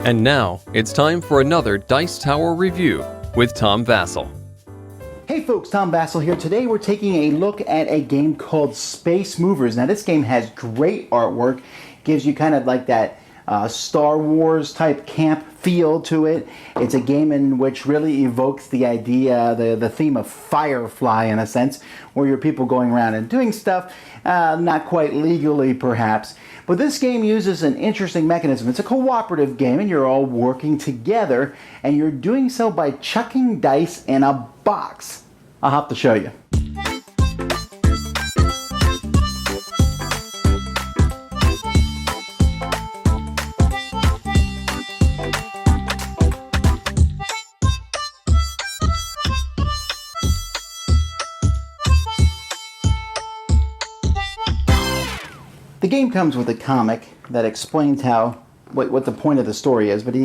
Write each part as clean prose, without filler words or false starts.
And now, it's time for another Dice Tower review with Tom Vasel. Hey folks, Tom Vasel here. Today we're taking a look at a game called Space Movers. Now this game has great artwork, gives you kind of like that Star Wars type camp feel to it. It's a game in which really evokes the idea, the theme of Firefly in a sense, where you're people going around and doing stuff, not quite legally perhaps. But this game uses an interesting mechanism. It's a cooperative game and you're all working together and you're doing so by chucking dice in a box. I'll have to show you. The game comes with a comic that explains what the point of the story is, but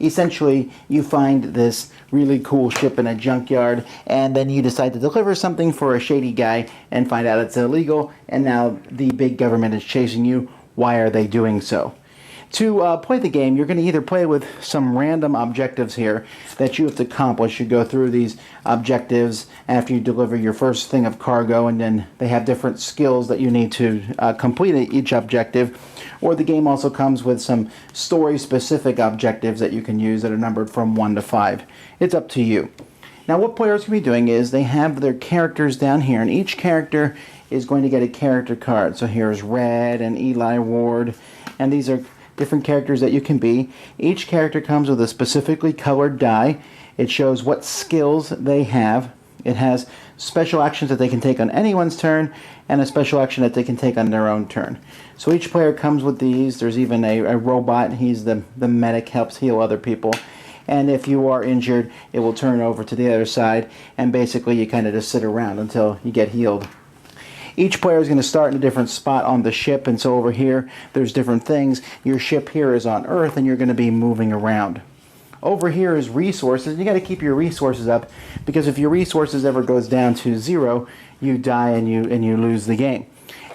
essentially you find this really cool ship in a junkyard and then you decide to deliver something for a shady guy and find out it's illegal, and now the big government is chasing you. Why are they doing so? To play the game, you're going to either play with some random objectives here that you have to accomplish. You go through these objectives after you deliver your first thing of cargo, and then they have different skills that you need to complete each objective. Or the game also comes with some story-specific objectives that you can use that are numbered from 1 to 5. It's up to you. Now what players can be doing is they have their characters down here, and each character is going to get a character card. So here's Red and Eli Ward, and these are different characters that you can be. Each character comes with a specifically colored die. It shows what skills they have. It has special actions that they can take on anyone's turn and a special action that they can take on their own turn. So each player comes with these. There's even a robot. He's the medic, helps heal other people. And if you are injured, it will turn over to the other side, and basically you kind of just sit around until you get healed. Each player is going to start in a different spot on the ship, and so over here there's different things. Your ship here is on Earth and you're going to be moving around. Over here is resources. You got to keep your resources up, because if your resources ever goes down to 0, you die and you lose the game.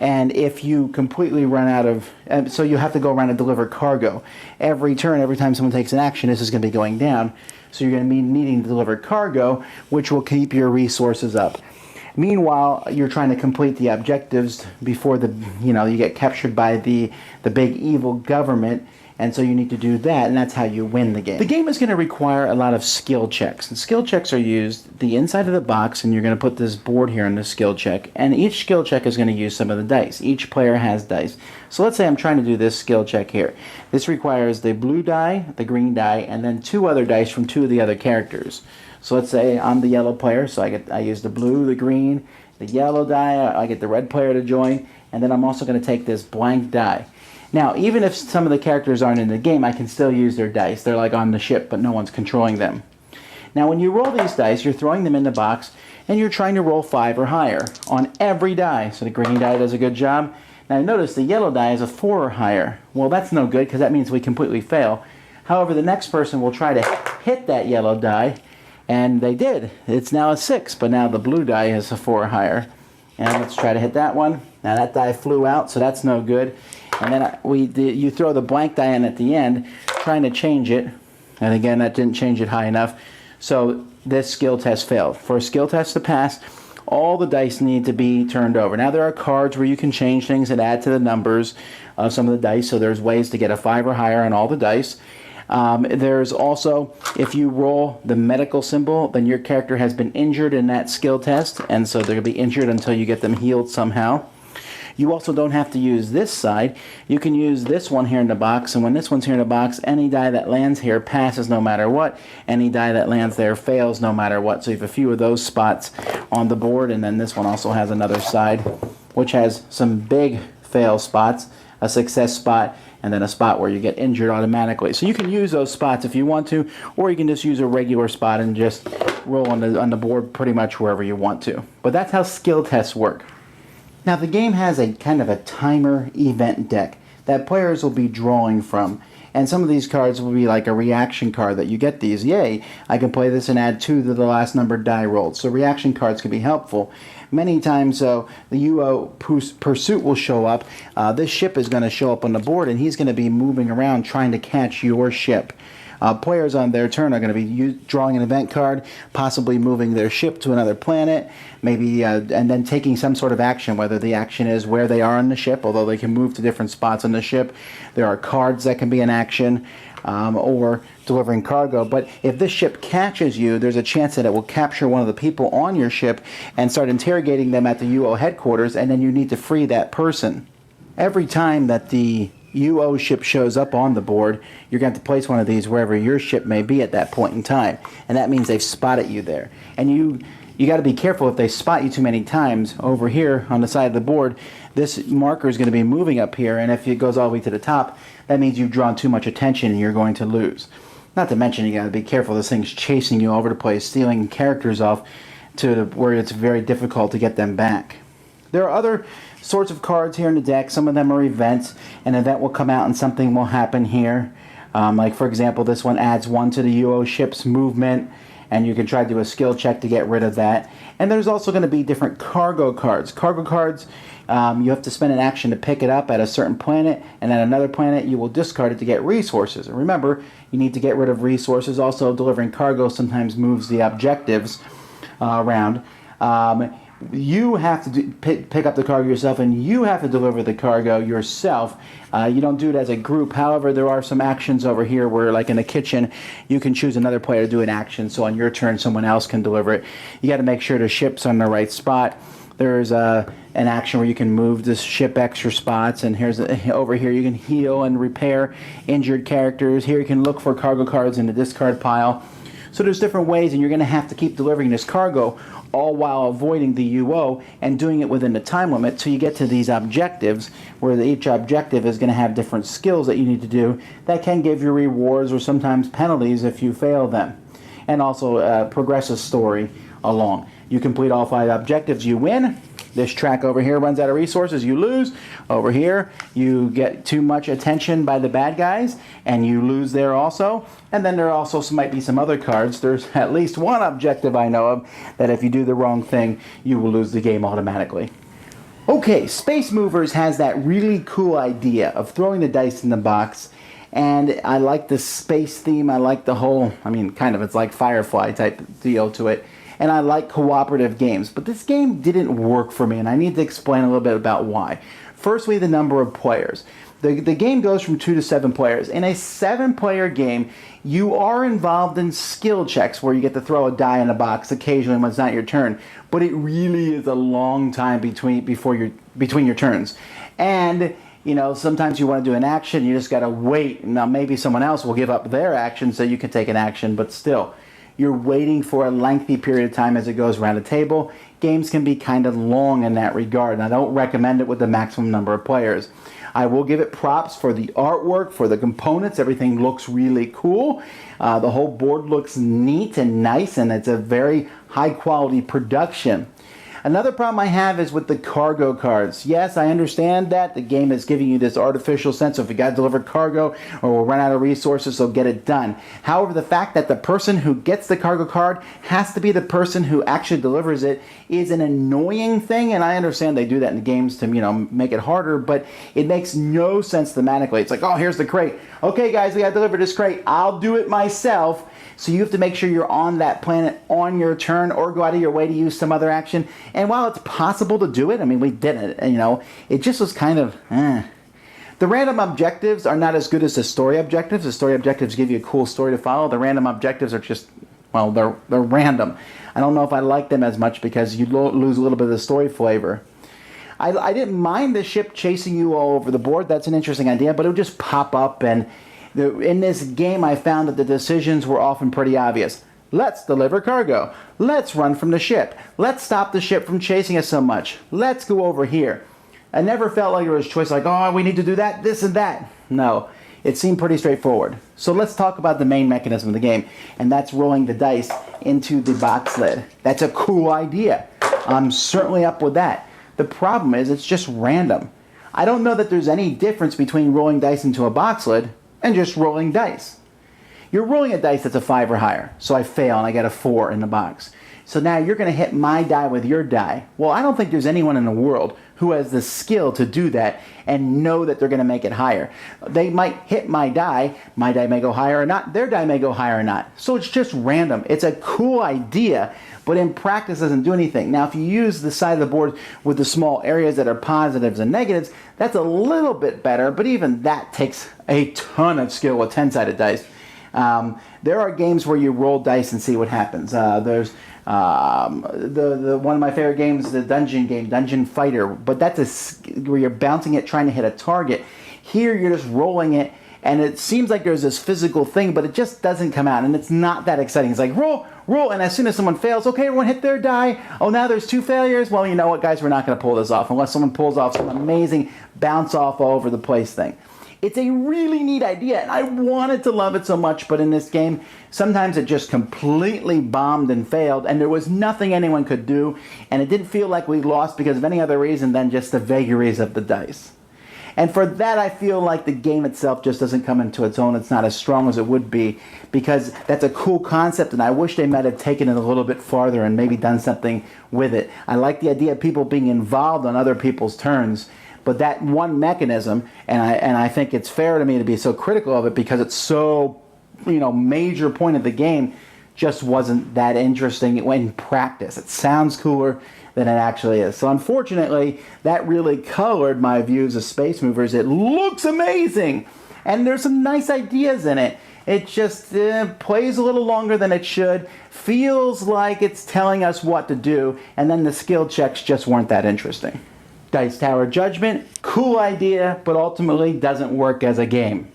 And if you completely run out of, so you have to go around and deliver cargo. Every turn, every time someone takes an action, this is going to be going down. So you're going to be needing to deliver cargo, which will keep your resources up. Meanwhile, you're trying to complete the objectives before you get captured by the big evil government, and so you need to do that, and that's how you win the game. The game is going to require a lot of skill checks, and skill checks are used the inside of the box, and you're going to put this board here in the skill check, and each skill check is going to use some of the dice. Each player has dice. So let's say I'm trying to do this skill check here. This requires the blue die, the green die, and then 2 other dice from 2 of the other characters. So let's say I'm the yellow player, so I use the blue, the green, the yellow die, I get the red player to join, and then I'm also going to take this blank die. Now, even if some of the characters aren't in the game, I can still use their dice. They're like on the ship, but no one's controlling them. Now, when you roll these dice, you're throwing them in the box, and you're trying to roll 5 or higher on every die. So the green die does a good job. Now, notice the yellow die is a 4 or higher. Well, that's no good, because that means we completely fail. However, the next person will try to hit that yellow die, and they did. It's now a 6, but now the blue die is a 4 or higher. And let's try to hit that one. Now that die flew out, so that's no good. And then you throw the blank die in at the end, trying to change it. And again, that didn't change it high enough. So this skill test failed. For a skill test to pass, all the dice need to be turned over. Now there are cards where you can change things and add to the numbers of some of the dice. So there's ways to get a 5 or higher on all the dice. There's also, if you roll the medical symbol, then your character has been injured in that skill test, and so they're going to be injured until you get them healed somehow. You also don't have to use this side. You can use this one here in the box, and when this one's here in the box, any die that lands here passes no matter what. Any die that lands there fails no matter what. So you have a few of those spots on the board, and then this one also has another side, which has some big fail spots, a success spot, and then a spot where you get injured automatically. So you can use those spots if you want to, or you can just use a regular spot and just roll on the board pretty much wherever you want to. But that's how skill tests work. Now the game has a kind of a timer event deck that players will be drawing from. And some of these cards will be like a reaction card that you get these. Yay, I can play this and add 2 to the last numbered die rolled. So reaction cards can be helpful. Many times, the UO pursuit will show up. This ship is going to show up on the board, and he's going to be moving around trying to catch your ship. Players on their turn are going to be drawing an event card, possibly moving their ship to another planet, maybe, and then taking some sort of action, whether the action is where they are on the ship, although they can move to different spots on the ship. There are cards that can be an action, or delivering cargo. But if this ship catches you, there's a chance that it will capture one of the people on your ship and start interrogating them at the UO headquarters, and then you need to free that person. Every time that the UO ship shows up on the board, you're going to have to place one of these wherever your ship may be at that point in time. And that means they've spotted you there. And you got to be careful if they spot you too many times. Over here on the side of the board, this marker is going to be moving up here, and if it goes all the way to the top, that means you've drawn too much attention and you're going to lose. Not to mention, you got to be careful. This thing's chasing you all over the place, stealing characters off to where it's very difficult to get them back. There are other sorts of cards here in the deck. Some of them are events. An event will come out and something will happen here. Like, for example, this one adds 1 to the UO ship's movement, and you can try to do a skill check to get rid of that. And there's also going to be different cargo cards. Cargo cards, you have to spend an action to pick it up at a certain planet, and at another planet you will discard it to get resources. And remember, you need to get rid of resources. Also, delivering cargo sometimes moves the objectives around. You have to pick up the cargo yourself, and you have to deliver the cargo yourself. You don't do it as a group. However, there are some actions over here where, like in the kitchen, you can choose another player to do an action, so on your turn someone else can deliver it. You got to make sure the ship's on the right spot. There's an action where you can move this ship extra spots, and over here you can heal and repair injured characters. Here you can look for cargo cards in the discard pile. So there's different ways, and you're going to have to keep delivering this cargo, all while avoiding the UO and doing it within the time limit till you get to these objectives, where each objective is going to have different skills that you need to do that can give you rewards or sometimes penalties if you fail them. And also progress a story along. You complete all 5 objectives, you win. This track over here runs out of resources, you lose. Over here, you get too much attention by the bad guys, and you lose there also. And then there also might be some other cards. There's at least one objective I know of that if you do the wrong thing, you will lose the game automatically. Okay, Space Movers has that really cool idea of throwing the dice in the box. And I like the space theme. I like the whole, it's like Firefly type deal to it. And I like cooperative games. But this game didn't work for me, and I need to explain a little bit about why. Firstly, the number of players. The game goes from 2 to 7 players. In a 7-player game, you are involved in skill checks where you get to throw a die in a box occasionally when it's not your turn. But it really is a long time between your turns. And sometimes you want to do an action, you just got to wait. Now, maybe someone else will give up their action so you can take an action, but still, you're waiting for a lengthy period of time as it goes around the table. Games can be kind of long in that regard, and I don't recommend it with the maximum number of players. I will give it props for the artwork, for the components. Everything looks really cool. The whole board looks neat and nice, and it's a very high-quality production. Another problem I have is with the cargo cards. Yes, I understand that the game is giving you this artificial sense of if you got to deliver cargo or we'll run out of resources, so get it done. However, the fact that the person who gets the cargo card has to be the person who actually delivers it is an annoying thing, and I understand they do that in games to, make it harder, but it makes no sense thematically. It's like, oh, here's the crate. Okay, guys, we got to deliver this crate. I'll do it myself. So you have to make sure you're on that planet on your turn or go out of your way to use some other action. And while it's possible to do it, we did it, it just was kind of, The random objectives are not as good as the story objectives. The story objectives give you a cool story to follow. The random objectives are just, they're random. I don't know if I like them as much because you lose a little bit of the story flavor. I didn't mind the ship chasing you all over the board. That's an interesting idea, but it would just pop up, and in this game I found that the decisions were often pretty obvious. Let's deliver cargo. Let's run from the ship. Let's stop the ship from chasing us so much. Let's go over here. I never felt like there was a choice like, oh, we need to do that, this and that. No, it seemed pretty straightforward. So let's talk about the main mechanism of the game, and that's rolling the dice into the box lid. That's a cool idea. I'm certainly up with that. The problem is it's just random. I don't know that there's any difference between rolling dice into a box lid and just rolling dice. You're rolling a dice that's a 5 or higher, so I fail and I get a 4 in the box. So now you're going to hit my die with your die. Well, I don't think there's anyone in the world who has the skill to do that and know that they're going to make it higher. They might hit my die may go higher or not, their die may go higher or not. So it's just random. It's a cool idea, but in practice doesn't do anything. Now, if you use the side of the board with the small areas that are positives and negatives, that's a little bit better, but even that takes a ton of skill with 10-sided dice. There are games where you roll dice and see what happens. There's the one of my favorite games, the dungeon game, Dungeon Fighter, but that's where you're bouncing it trying to hit a target. Here you're just rolling it, and it seems like there's this physical thing, but it just doesn't come out, and it's not that exciting. It's like roll, and as soon as someone fails, okay, everyone hit their die. Oh, now there's 2 failures. Well, you know what, guys, we're not going to pull this off unless someone pulls off some amazing bounce off all over the place thing. It's a really neat idea, and I wanted to love it so much, but in this game, sometimes it just completely bombed and failed, and there was nothing anyone could do, and it didn't feel like we lost because of any other reason than just the vagaries of the dice. And for that, I feel like the game itself just doesn't come into its own. It's not as strong as it would be, because that's a cool concept, and I wish they might have taken it a little bit farther and maybe done something with it. I like the idea of people being involved on other people's turns, but that one mechanism, and I think it's fair to me to be so critical of it because it's so, major point of the game, just wasn't that interesting in practice. It sounds cooler than it actually is. So unfortunately, that really colored my views of Space Movers. It looks amazing, and there's some nice ideas in it. It just plays a little longer than it should, feels like it's telling us what to do, and then the skill checks just weren't that interesting. Dice Tower Judgment, cool idea, but ultimately doesn't work as a game.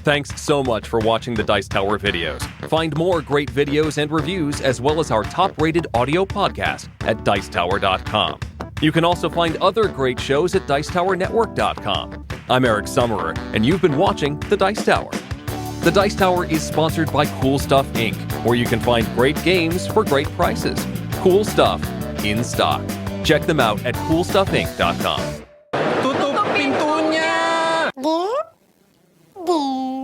Thanks so much for watching the Dice Tower videos. Find more great videos and reviews, as well as our top-rated audio podcast at Dicetower.com. You can also find other great shows at Dicetowernetwork.com. I'm Eric Summerer, and you've been watching The Dice Tower. The Dice Tower is sponsored by Cool Stuff Inc., where you can find great games for great prices. Cool stuff in stock. Check them out at CoolStuffInc.com. Tutup pintunya! Dip.